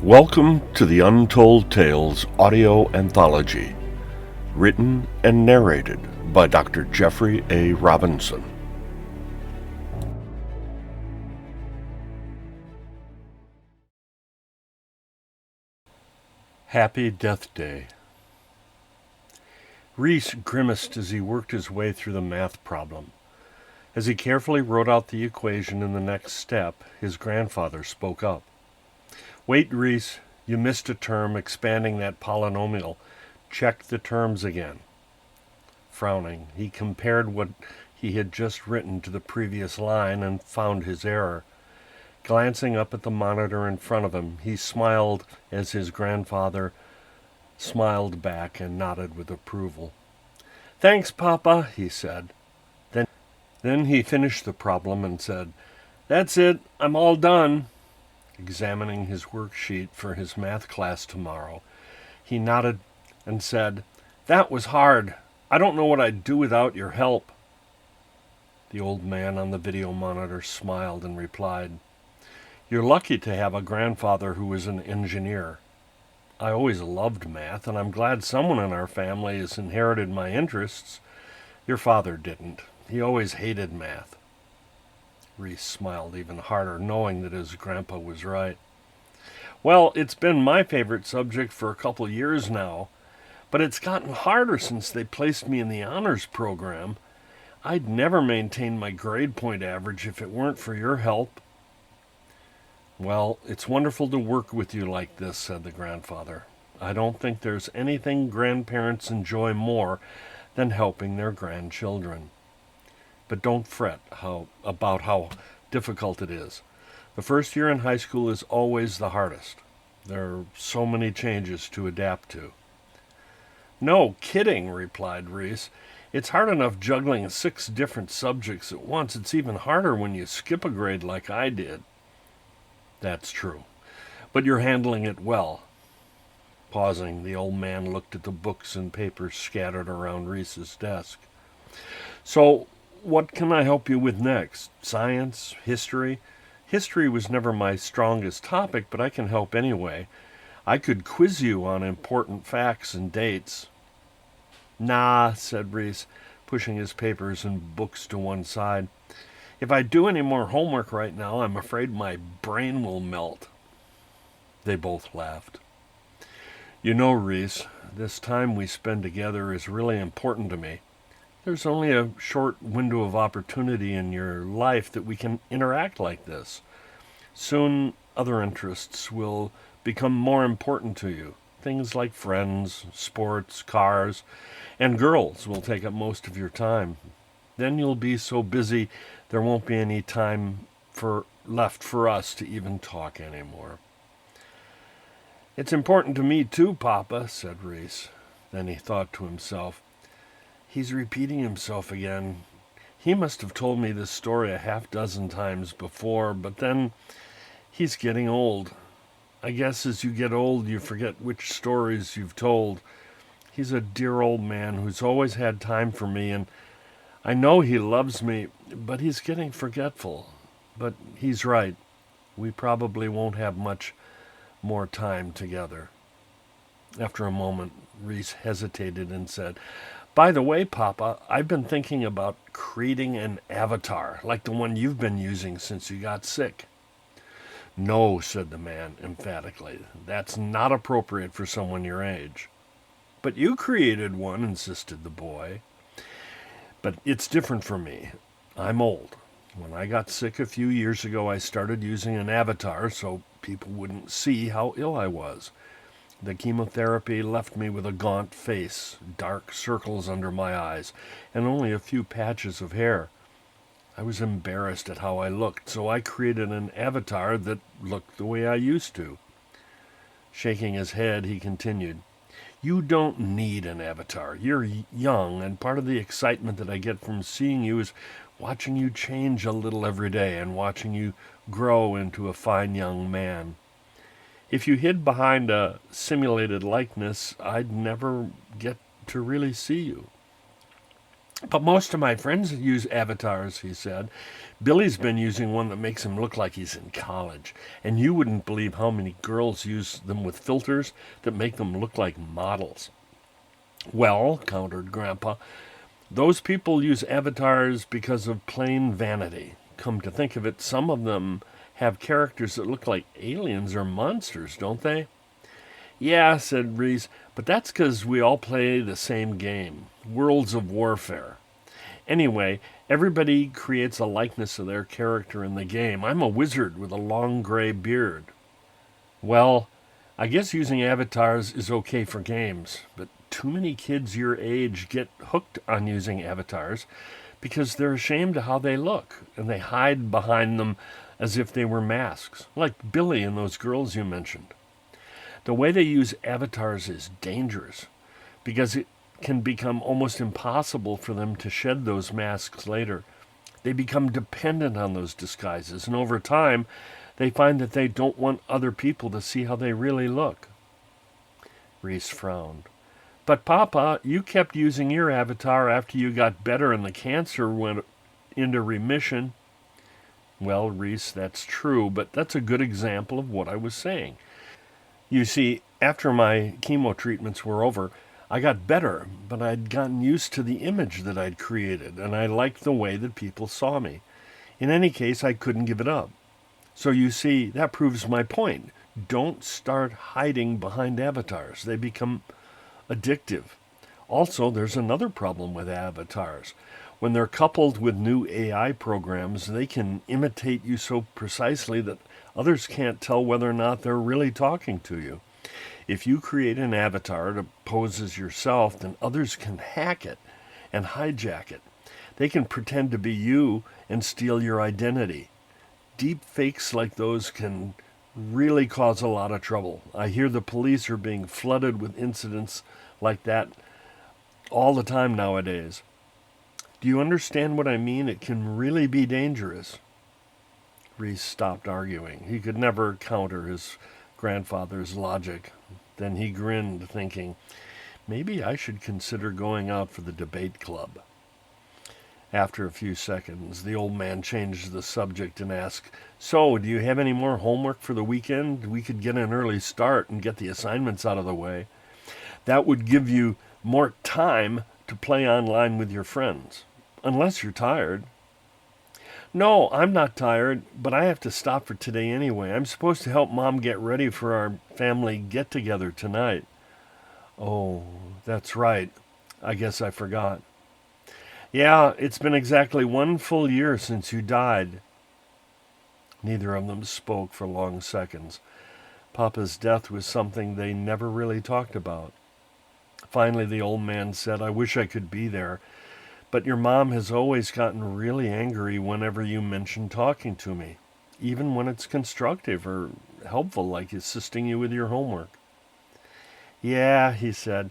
Welcome to the Untold Tales audio anthology, written and narrated by Dr. Jeffrey A. Robinson. Happy Deathday. Reese grimaced as he worked his way through the math problem. As he carefully wrote out the equation in the next step, his grandfather spoke up. "Wait, Reese, you missed a term expanding that polynomial. Check the terms again." Frowning, he compared what he had just written to the previous line and found his error. Glancing up at the monitor in front of him, he smiled as his grandfather smiled back and nodded with approval. "Thanks, Papa," he said. Then he finished the problem and said, "That's it, I'm all done." Examining his worksheet for his math class tomorrow, he nodded and said, "That was hard. I don't know what I'd do without your help." The old man on the video monitor smiled and replied, "You're lucky to have a grandfather who is an engineer. I always loved math, and I'm glad someone in our family has inherited my interests. Your father didn't. He always hated math." Reese smiled even harder, knowing that his grandpa was right. "Well, it's been my favorite subject for a couple years now, but it's gotten harder since they placed me in the honors program. I'd never maintain my grade point average if it weren't for your help." "Well, it's wonderful to work with you like this," said the grandfather. "I don't think there's anything grandparents enjoy more than helping their grandchildren. But don't fret about how difficult it is. The first year in high school is always the hardest. There are so many changes to adapt to." "No kidding," replied Reese. "It's hard enough juggling 6 different subjects at once. It's even harder when you skip a grade like I did." "That's true. But you're handling it well." Pausing, the old man looked at the books and papers scattered around Reese's desk. "So, what can I help you with next? Science? History? History was never my strongest topic, but I can help anyway. I could quiz you on important facts and dates." "Nah," said Reese, pushing his papers and books to one side. "If I do any more homework right now, I'm afraid my brain will melt." They both laughed. "You know, Reese, this time we spend together is really important to me. There's only a short window of opportunity in your life that we can interact like this. Soon other interests will become more important to you. Things like friends, sports, cars, and girls will take up most of your time. Then you'll be so busy there won't be any time left for us to even talk anymore." "It's important to me too, Papa," said Reese. Then he thought to himself, "He's repeating himself again. He must have told me this story a half-dozen times before, but then he's getting old. I guess as you get old, you forget which stories you've told. He's a dear old man who's always had time for me, and I know he loves me, but he's getting forgetful. But he's right. We probably won't have much more time together." After a moment, Reese hesitated and said, "By the way, Papa, I've been thinking about creating an avatar, like the one you've been using since you got sick." "No," said the man emphatically. "That's not appropriate for someone your age." "But you created one," insisted the boy. "But it's different for me. I'm old. When I got sick a few years ago, I started using an avatar so people wouldn't see how ill I was. The chemotherapy left me with a gaunt face, dark circles under my eyes, and only a few patches of hair. I was embarrassed at how I looked, so I created an avatar that looked the way I used to." Shaking his head, he continued, "You don't need an avatar. You're young, and part of the excitement that I get from seeing you is watching you change a little every day and watching you grow into a fine young man. If you hid behind a simulated likeness, I'd never get to really see you." But most of my friends use avatars, he said. Billy's been using one that makes him look like he's in college. And you wouldn't believe how many girls use them with filters that make them look like models. Well, countered Grandpa, those people use avatars because of plain vanity. Come to think of it, some of them have characters that look like aliens or monsters, don't they? Yeah, said Reese, but that's because we all play the same game, Worlds of Warfare. Anyway, everybody creates a likeness of their character in the game. I'm a wizard with a long gray beard. Well, I guess using avatars is okay for games, but too many kids your age get hooked on using avatars because they're ashamed of how they look and they hide behind them as if they were masks, like Billy and those girls you mentioned. The way they use avatars is dangerous because it can become almost impossible for them to shed those masks later. They become dependent on those disguises, and over time, they find that they don't want other people to see how they really look. Reese frowned. But Papa, you kept using your avatar after you got better and the cancer went into remission. Well, Reese, that's true, but that's a good example of what I was saying. You see, after my chemo treatments were over, I got better, but I'd gotten used to the image that I'd created, and I liked the way that people saw me. In any case, I couldn't give it up. So you see, that proves my point. Don't start hiding behind avatars. They become addictive. Also, there's another problem with avatars. When they're coupled with new AI programs, they can imitate you so precisely that others can't tell whether or not they're really talking to you. If you create an avatar to pose as yourself, then others can hack it and hijack it. They can pretend to be you and steal your identity. Deep fakes like those can really cause a lot of trouble. I hear the police are being flooded with incidents like that all the time nowadays. Do you understand what I mean? It can really be dangerous. Reese stopped arguing. He could never counter his grandfather's logic. Then he grinned, thinking, maybe I should consider going out for the debate club. After a few seconds, the old man changed the subject and asked, so, do you have any more homework for the weekend? We could get an early start and get the assignments out of the way. That would give you more time to play online with your friends. Unless you're tired. No, I'm not tired, but I have to stop for today anyway. I'm supposed to help Mom get ready for our family get-together tonight. Oh, that's right. I guess I forgot. Yeah, it's been exactly 1 full year since you died. Neither of them spoke for long seconds. Papa's death was something they never really talked about. Finally, the old man said, I wish I could be there, but your mom has always gotten really angry whenever you mention talking to me, even when it's constructive or helpful, like assisting you with your homework. Yeah, he said.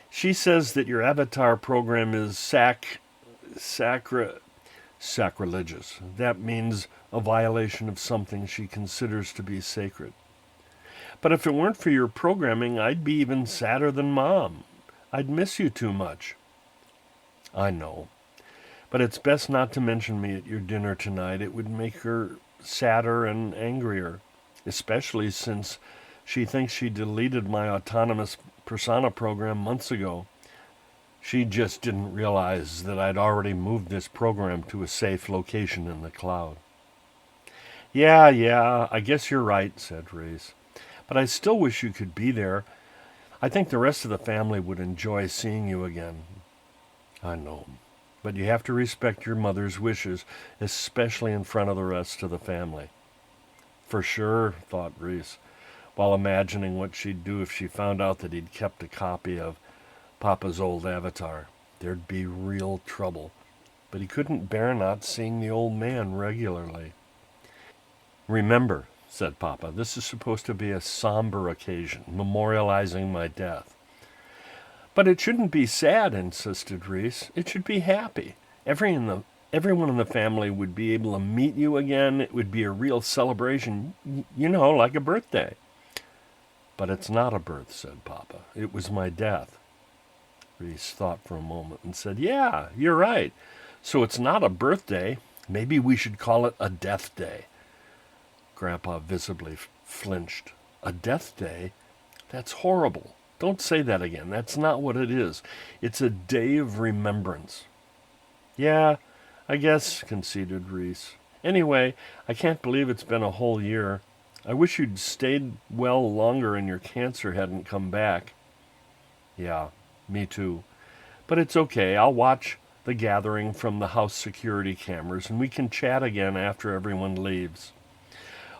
She says that your avatar program is sacrilegious. That means a violation of something she considers to be sacred. But if it weren't for your programming, I'd be even sadder than Mom. I'd miss you too much. I know. But it's best not to mention me at your dinner tonight. It would make her sadder and angrier, especially since she thinks she deleted my autonomous persona program months ago. She just didn't realize that I'd already moved this program to a safe location in the cloud. Yeah, I guess you're right, said Reese. But I still wish you could be there. I think the rest of the family would enjoy seeing you again. I know, but you have to respect your mother's wishes, especially in front of the rest of the family. For sure, thought Reese, while imagining what she'd do if she found out that he'd kept a copy of Papa's old avatar. There'd be real trouble, but he couldn't bear not seeing the old man regularly. Remember, said Papa, this is supposed to be a somber occasion, memorializing my death. But it shouldn't be sad, insisted Reese. It should be happy. Everyone in the family would be able to meet you again. It would be a real celebration, like a birthday. But it's not a birth, said Papa. It was my death. Reese thought for a moment and said, "Yeah, you're right. So it's not a birthday. Maybe we should call it a death day." Grandpa visibly flinched. "A death day? That's horrible. Don't say that again. That's not what it is. It's a day of remembrance." "Yeah, I guess," conceded Reese. "Anyway, I can't believe it's been a whole year. I wish you'd stayed well longer and your cancer hadn't come back." "Yeah, me too. But it's okay. I'll watch the gathering from the house security cameras and we can chat again after everyone leaves."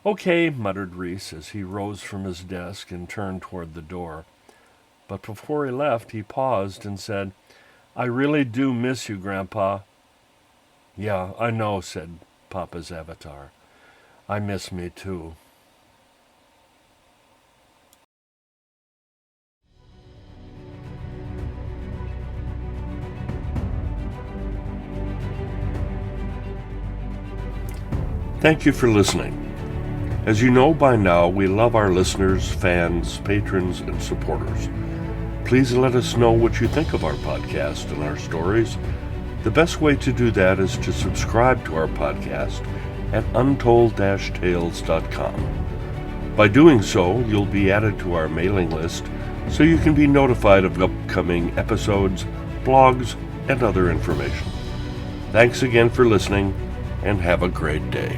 "Okay," muttered Reese as he rose from his desk and turned toward the door. But before he left, he paused and said, "I really do miss you, Grandpa." "Yeah, I know," said Papa's avatar. "I miss me too." Thank you for listening. As you know by now, we love our listeners, fans, patrons, and supporters. Please let us know what you think of our podcast and our stories. The best way to do that is to subscribe to our podcast at untold-tales.com. By doing so, you'll be added to our mailing list so you can be notified of upcoming episodes, blogs, and other information. Thanks again for listening, and have a great day.